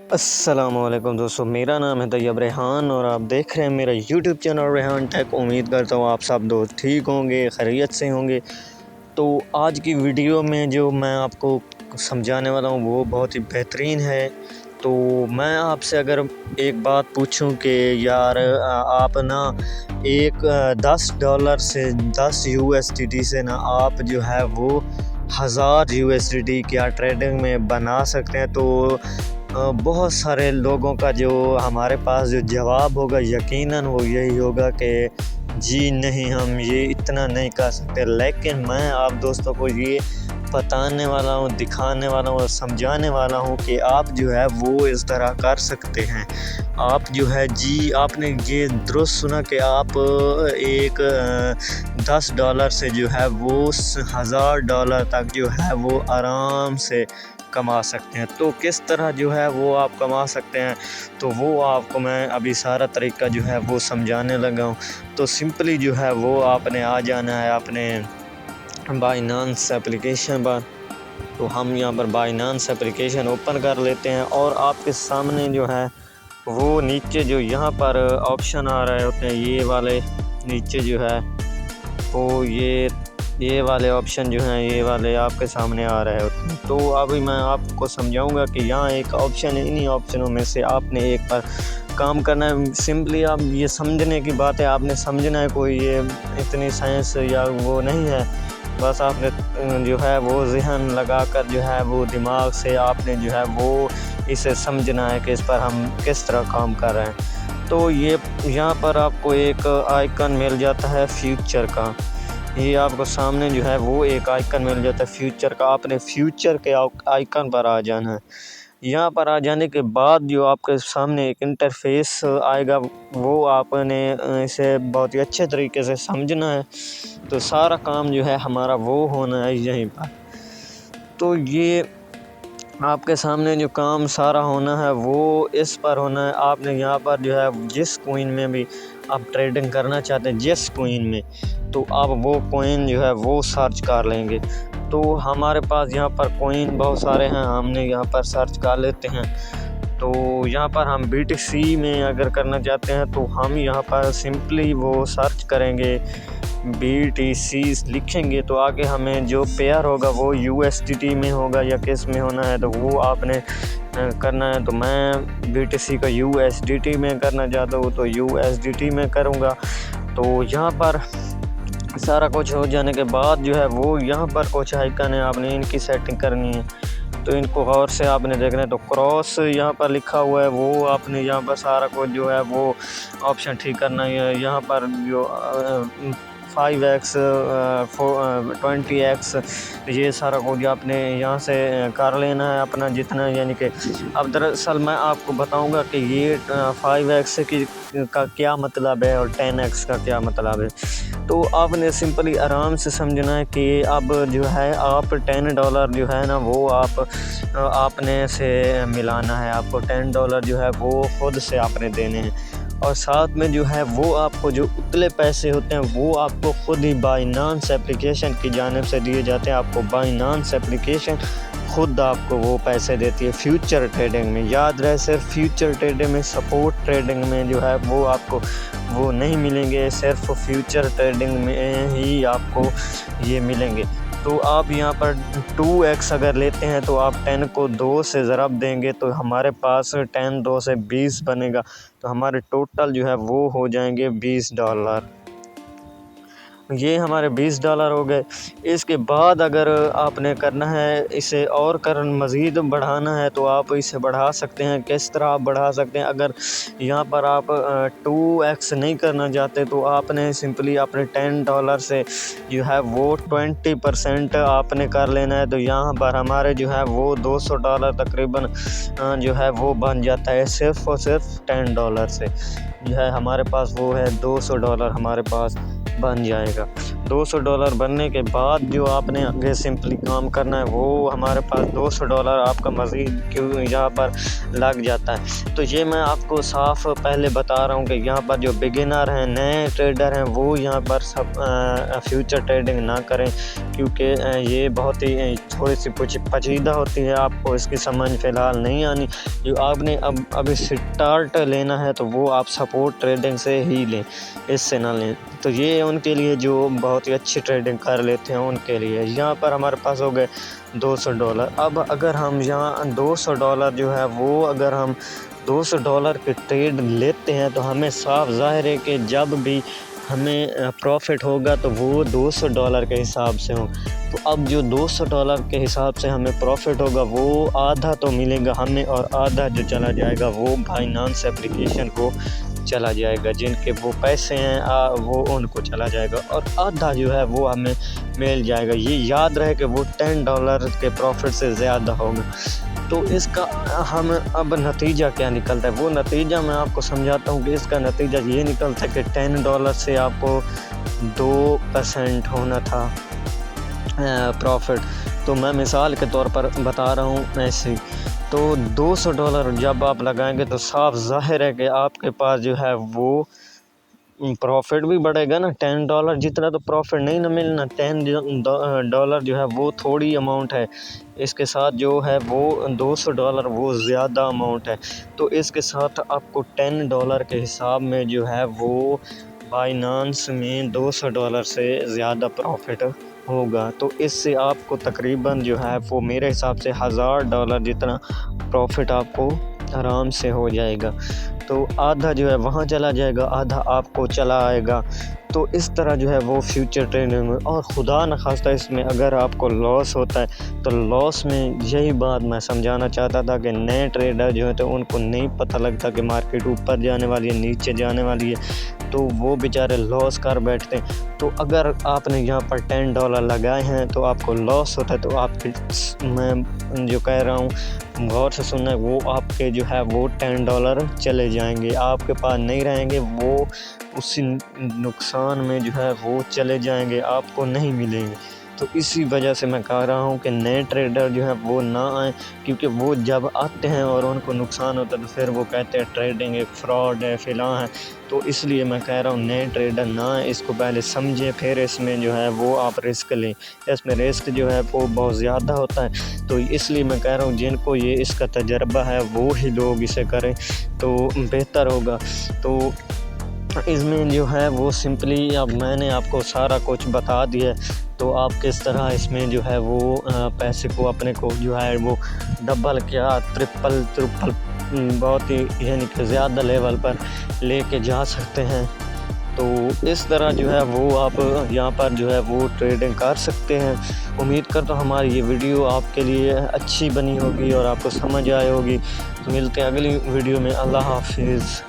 अस्सलामुअलैकुम दोस्तों, मेरा नाम है तैयब रेहान और आप देख रहे हैं मेरा यूट्यूब चैनल रेहान टेक। उम्मीद करता हूँ आप सब दोस्त ठीक होंगे, खैरियत से होंगे। तो आज की वीडियो में जो मैं आपको समझाने वाला हूँ वो बहुत ही बेहतरीन है। तो मैं आपसे अगर एक बात पूछूं कि यार आप ना एक $10 से 10 USDT से ना आप जो है वो 1000 USDT क्या ट्रेडिंग में बना सकते हैं। तो बहुत सारे लोगों का जो हमारे पास जो जवाब होगा यकीनन वो यही होगा कि जी नहीं, हम ये इतना नहीं कर सकते। लेकिन मैं आप दोस्तों को ये बताने वाला हूँ, दिखाने वाला हूँ और समझाने वाला हूँ कि आप जो है वो इस तरह कर सकते हैं। आप जो है जी आपने ये दुरुस्त सुना कि आप एक $10 से जो है वो $1000 तक जो है वो आराम से कमा सकते हैं। तो किस तरह जो है वो आप कमा सकते हैं, तो वो आपको मैं अभी सारा तरीका जो है वो समझाने लगा हूँ। तो सिंपली जो है वो आपने आ जाना है अपने बाइनांस एप्लीकेशन पर। तो हम यहाँ पर बाइनांस एप्लीकेशन ओपन कर लेते हैं और आपके सामने जो है वो नीचे जो यहाँ पर ऑप्शन आ रहे होते हैं, ये वाले नीचे जो है वो ये वाले ऑप्शन जो हैं ये वाले आपके सामने आ रहे होते हैं। तो अभी मैं आपको समझाऊंगा कि यहाँ एक ऑप्शन है, इन्हीं ऑप्शनों में से आपने एक पर काम करना है। सिंपली आप ये समझने की बात है, आपने समझना है, कोई ये इतनी साइंस या वो नहीं है। बस आपने जो है वो ज़हन लगा कर जो है वो दिमाग से आपने जो है वो इसे समझना है कि इस पर हम किस तरह काम कर रहे हैं। तो ये यहाँ पर आपको एक आइकन मिल जाता है फ्यूचर का। ये आपको सामने जो है वो एक आइकन मिल जाता है फ्यूचर का। आपने फ्यूचर के आइकन पर आ जाना है। यहाँ पर आ जाने के बाद जो आपके सामने एक इंटरफेस आएगा, वो आपने इसे बहुत ही अच्छे तरीके से समझना है। तो सारा काम जो है हमारा वो होना है यहीं पर। तो ये आपके सामने जो काम सारा होना है वो इस पर होना है। आपने यहाँ पर जो है जिस कोइन में भी आप ट्रेडिंग करना चाहते हैं, जिस कोइन में, तो आप वो कोइन जो है वो सर्च कर लेंगे। तो हमारे पास यहाँ पर कोइन बहुत सारे हैं, हमने यहाँ पर सर्च कर लेते हैं। तो यहाँ पर हम BTC में अगर करना चाहते हैं तो हम यहाँ पर सिंपली वो सर्च करेंगे, BTC लिखेंगे तो आगे हमें जो पेयर होगा वो USDT में होगा या किस में होना है, तो वो आपने करना है। तो मैं BTC का USDT में करना चाहता हूँ तो USDT में करूँगा। तो यहाँ पर सारा कुछ हो जाने के बाद जो है वो यहाँ पर कुछ आइकन है, आपने इनकी सेटिंग करनी है। तो इनको गौर से आपने देखना है। तो क्रॉस यहाँ पर लिखा हुआ है, वो आपने यहाँ पर सारा कुछ जो है वो ऑप्शन ठीक करना है। यहाँ पर जो 5x 20x ये सारा कुछ आपने यहाँ से कर लेना है अपना जितना, यानी कि अब दरअसल मैं आपको बताऊंगा कि ये 5x का क्या मतलब है और 10x का क्या मतलब है। तो आपने सिंपली आराम से समझना है कि अब जो है आप $10 जो है ना वो आपने से मिलाना है। आपको $10 जो है वो खुद से आपने देने हैं और साथ में जो है वो आपको जो उतले पैसे होते हैं वो आपको खुद ही बाइनांस एप्लीकेशन की जानिब से दिए जाते हैं। आपको बाइनांस एप्लीकेशन खुद आपको वो पैसे देती है फ्यूचर ट्रेडिंग में। याद रहे, सिर्फ फ्यूचर ट्रेडिंग में, सपोर्ट ट्रेडिंग में जो है वो आपको वो नहीं मिलेंगे, सिर्फ फ्यूचर ट्रेडिंग में ही आपको ये मिलेंगे। तो आप यहाँ पर 2x अगर लेते हैं तो आप 10 को 2 से ज़रब देंगे तो हमारे पास 10 2 से 20 बनेगा। तो हमारे टोटल जो है वो हो जाएंगे $20। ये हमारे $20 हो गए। इसके बाद अगर आपने करना है इसे और मज़ीद बढ़ाना है तो आप इसे बढ़ा सकते हैं। किस तरह आप बढ़ा सकते हैं, अगर यहाँ पर आप 2x नहीं करना चाहते तो आपने सिंपली अपने $10 से जो है वो 20% आपने कर लेना है। तो यहाँ पर हमारे जो है वो $200 तकरीबन जो है वो बन जाता है सिर्फ़ और सिर्फ $10 से। जो है हमारे पास वो है $200 हमारे पास बन जाएगा। $200 बनने के बाद जो आपने आगे सिंपली काम करना है वो हमारे पास $200 आपका मज़ीद क्यों यहाँ पर लग जाता है। तो ये मैं आपको साफ पहले बता रहा हूँ कि यहाँ पर जो बिगिनर हैं, नए ट्रेडर हैं, वो यहाँ पर सब फ्यूचर ट्रेडिंग ना करें, क्योंकि ये बहुत ही थोड़ी सी पेचीदा होती है, आपको इसकी समझ फ़िलहाल नहीं आनी। जो आपने अब स्टार्ट लेना है तो वो आप सपोर्ट ट्रेडिंग से ही लें, इससे ना लें। तो ये उनके लिए जो बहुत ही अच्छी ट्रेडिंग कर लेते हैं उनके लिए। यहाँ पर हमारे पास हो गए $200। अब अगर हम यहाँ $200 जो है वो अगर हम $200 के ट्रेड लेते हैं तो हमें साफ ज़ाहिर है कि जब भी हमें प्रॉफिट होगा तो वो $200 के हिसाब से हो। तो अब जो $200 के हिसाब से हमें प्रॉफिट होगा वो आधा तो मिलेगा हमें और आधा जो चला जाएगा वो बाइनेंस एप्लीकेशन को चला जाएगा, जिनके वो पैसे हैं वो उनको चला जाएगा, और आधा जो है वो हमें मिल जाएगा। ये याद रहे कि वो $10 के प्रॉफिट से ज़्यादा होगा। तो इसका हम अब नतीजा क्या निकलता है, वो नतीजा मैं आपको समझाता हूँ कि इसका नतीजा ये निकलता है कि $10 से आपको 2% होना था प्रॉफिट। तो मैं मिसाल के तौर पर बता रहा हूँ ऐसे। तो $200 जब आप लगाएंगे तो साफ ज़ाहिर है कि आपके पास जो है वो प्रॉफिट भी बढ़ेगा ना। $10 जितना तो प्रॉफिट नहीं ना मिलना। $10 जो है वो थोड़ी अमाउंट है, इसके साथ जो है वो $200 वो ज़्यादा अमाउंट है। तो इसके साथ आपको $10 के हिसाब में जो है वो बाइनेंस में $200 से ज़्यादा प्रॉफिट होगा। तो इससे आपको तकरीबन जो है वो मेरे हिसाब से $1000 जितना प्रॉफिट आपको आराम से हो जाएगा। तो आधा जो है वहाँ चला जाएगा, आधा आपको चला आएगा। तो इस तरह जो है वो फ्यूचर ट्रेडिंग में, और खुदा न खास्ता इसमें अगर आपको लॉस होता है तो लॉस में यही बात मैं समझाना चाहता था कि नए ट्रेडर जो है तो उनको नहीं पता लगता कि मार्केट ऊपर जाने वाली है नीचे जाने वाली है, तो वो बेचारे लॉस कर बैठते हैं। तो अगर आपने यहाँ पर $10 लगाए हैं तो आपको लॉस होता है तो आपके, मैं जो कह रहा हूँ गौर से सुनना है, वो आपके जो है वो $10 चले जाएंगे, आपके पास नहीं रहेंगे, वो उसी नुकसान में जो है वो चले जाएंगे, आपको नहीं मिलेंगे। तो इसी वजह से मैं कह रहा हूँ कि नए ट्रेडर जो है वो ना आए, क्योंकि वो जब आते हैं और उनको नुकसान होता है तो फिर वो कहते हैं ट्रेडिंग एक फ्रॉड है फ़िलहाल है। तो इसलिए मैं कह रहा हूँ नए ट्रेडर ना आए, इसको पहले समझें फिर इसमें जो है वो आप रिस्क लें। इसमें रिस्क जो है वो बहुत ज़्यादा होता है, तो इसलिए मैं कह रहा हूँ जिनको ये इसका तजर्बा है वो ही लोग इसे करें तो बेहतर होगा। तो इसमें जो है वो सिंपली अब मैंने आपको सारा कुछ बता दिया, तो आप किस तरह इसमें जो है वो पैसे को अपने को जो है वो डबल क्या ट्रिपल बहुत ही यानी कि ज़्यादा लेवल पर लेके जा सकते हैं। तो इस तरह जो है वो आप यहाँ पर जो है वो ट्रेडिंग कर सकते हैं। उम्मीद करता हूँ हमारी ये वीडियो आपके लिए अच्छी बनी होगी और आपको समझ आई होगी। तो मिलते हैं अगली वीडियो में। अल्लाह हाफिज़।